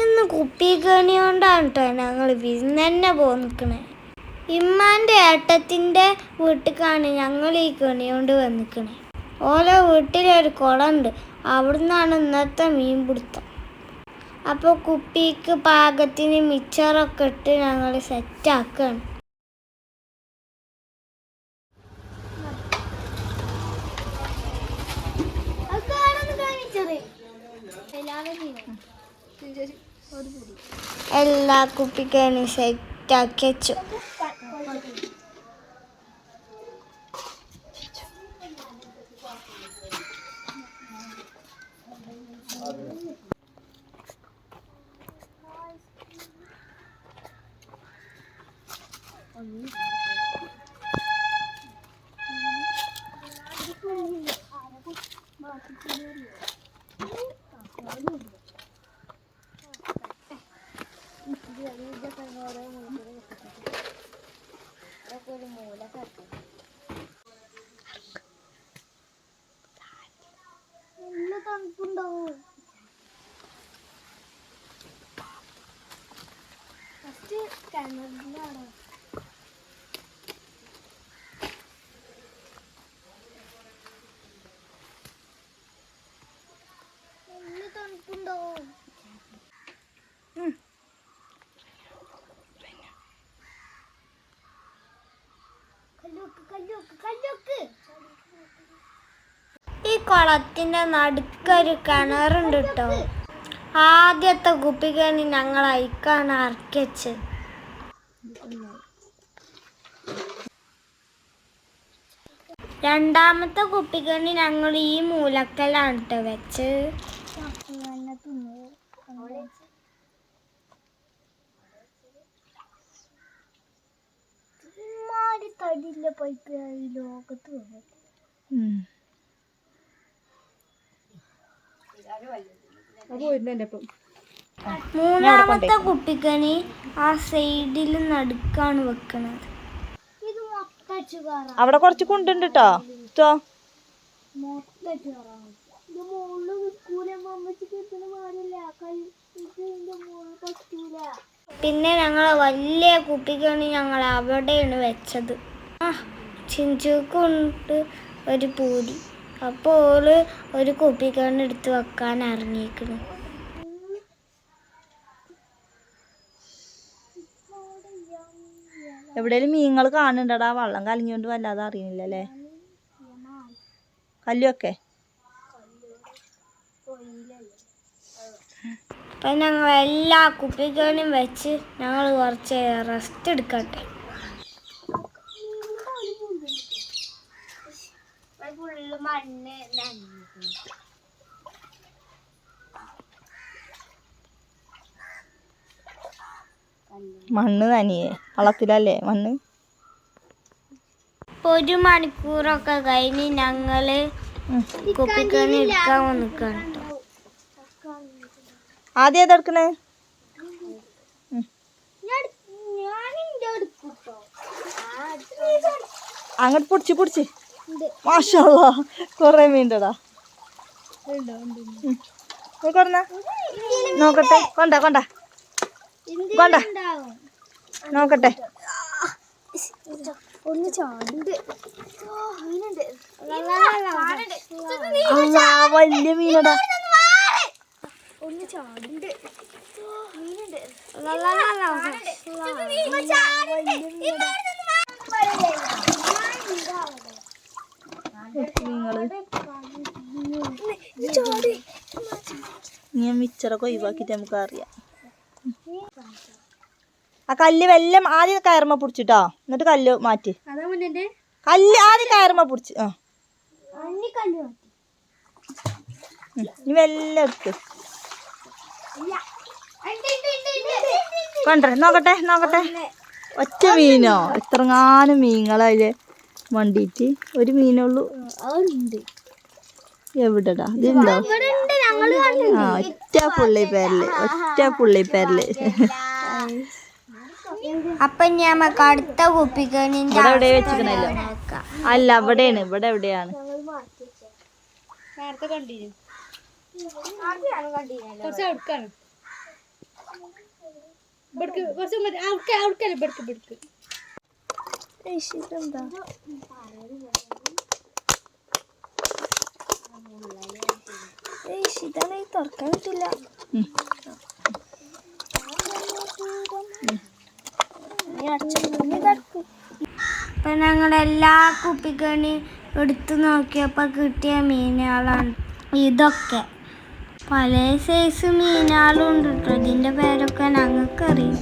ഇന്ന് കുപ്പിക്കണി കൊണ്ടാണ് കേട്ടോ ഞങ്ങൾ വിരുന്ന് പോന്നിക്കണേ. ഇമ്മാൻ്റെ ഏട്ടത്തിൻ്റെ വീട്ടിലേക്കാണ് ഞങ്ങൾ ഈ കണി കൊണ്ട് വന്നിക്കണേ. ഓരോ വീട്ടിലൊരു കുളമുണ്ട്, അവിടുന്നാണ് ഇന്നത്തെ മീൻ പിടുത്തം. അപ്പോൾ കുപ്പിക്ക് പാകത്തിന് മിച്ചറൊക്കെ ഇട്ട് ഞങ്ങൾ സെറ്റാക്കുകയാണ്. എല്ലാ കുപ്പിക്കണി സെറ്റാക്കി വെച്ചു. ഈ കുളത്തിന്റെ നടുക്കൊരു കിണറുണ്ട് കേട്ടോ. ആദ്യത്തെ കുപ്പിക്കണി ഞങ്ങൾ അയക്കാണ് ഇറക്കി വെച്ചത്. രണ്ടാമത്തെ കുപ്പിക്കണി ഞങ്ങൾ ഈ മൂലക്കലാണ് കേട്ടോ വെച്ച്. മൂന്നാമത്തെ കുപ്പിക്കണി ആ സൈഡിൽ നടുക്കാണ് വെക്കണത്. അവിടെ കുറച്ച് കുണ്ടുണ്ട് കേട്ടോ. പിന്നെ ഞങ്ങൾ വലിയ കുപ്പിക്കണി ഞങ്ങൾ അവിടെയാണ് വെച്ചത്. ചിഞ്ചുക്കുണ്ട് ഒരു പൂരി. അപ്പോൾ ഓള് ഒരു കുപ്പിക്കണി എടുത്ത് വെക്കാൻ ഇറങ്ങിയിരിക്കുന്നു. എവിടെയും മീനുകൾ കാണുന്നുണ്ടടാ. വെള്ളം കലങ്ങിയോണ്ട് വല്ലാതെ അറിയുന്നില്ലല്ലേ. കല്ലൊക്കെ അപ്പം ഞങ്ങൾ എല്ലാ കുപ്പിക്കണിയും വെച്ച് ഞങ്ങൾ കുറച്ച് റെസ്റ്റ് എടുക്കട്ടെ. മണ്ണ് നനിയേ വള്ളത്തിലല്ലേ മണ്ണ്. 1 മണിക്കൂറൊക്കെ കഴിഞ്ഞ് ഞങ്ങള് കുപ്പിക്കണി എടുക്കാൻ വന്നിക്കാണ് കേട്ടോ. ആദ്യം ഏതെടുക്കണേ? അങ്ങോട്ട് പിടിച്ച് മാഷാ അല്ലാഹ് കൊറേ മീൻണ്ടടാ. നോക്കട്ടെ. കൊണ്ട നോക്കട്ടെ. വലിയ മീനടാ. ഞാൻ മിച്ചറൊക്കെ ഒഴിവാക്കിട്ട് നമുക്ക് അറിയാം. ആ കല്ല് വെല്ലം ആദ്യം കയറുമ്പോ പിടിച്ചിട്ടോ, എന്നിട്ട് കല്ല് മാറ്റി. കല്ല് ആദ്യം കയറുമ്പോ പിടിച്ച്. നീ വെല്ലം എടുത്ത് കൊണ്ടേ. നോക്കട്ടെ. ഒറ്റ മീനോ? എത്രങ്ങാനും മീനുകളതില് വണ്ടിയിട്ട്. ഒരു മീനുള്ളൂ. എവിടെടാ ഇതുണ്ടോ? ആ ഒറ്റ പുള്ളി പേരില്. അപ്പൊ ഞമ്മക്ക് അടുത്ത കുപ്പിക്കണി എവിടെ വെച്ചിക്കണല്ലോ. അല്ല അവിടെയാണ്. ഇവിടെ എവിടെയാണ്? കുറച്ച് അടുക്കാണ് കുറച്ച് അടുക്കല്ലേ ബെടുക്ക് ഇതെന്താ ഇതാണ് തുറക്കാൻ പറ്റില്ല. ഇപ്പം ഞങ്ങളെല്ലാ കുപ്പിക്കണി എടുത്തു നോക്കിയപ്പോൾ കിട്ടിയ മീനുകളാണ് ഇതൊക്കെ. പല സൈസ് മീനുകളും ഉണ്ട് കേട്ടോ. ഇതിൻ്റെ പേരൊക്കെ ഞങ്ങൾക്കറിയാം.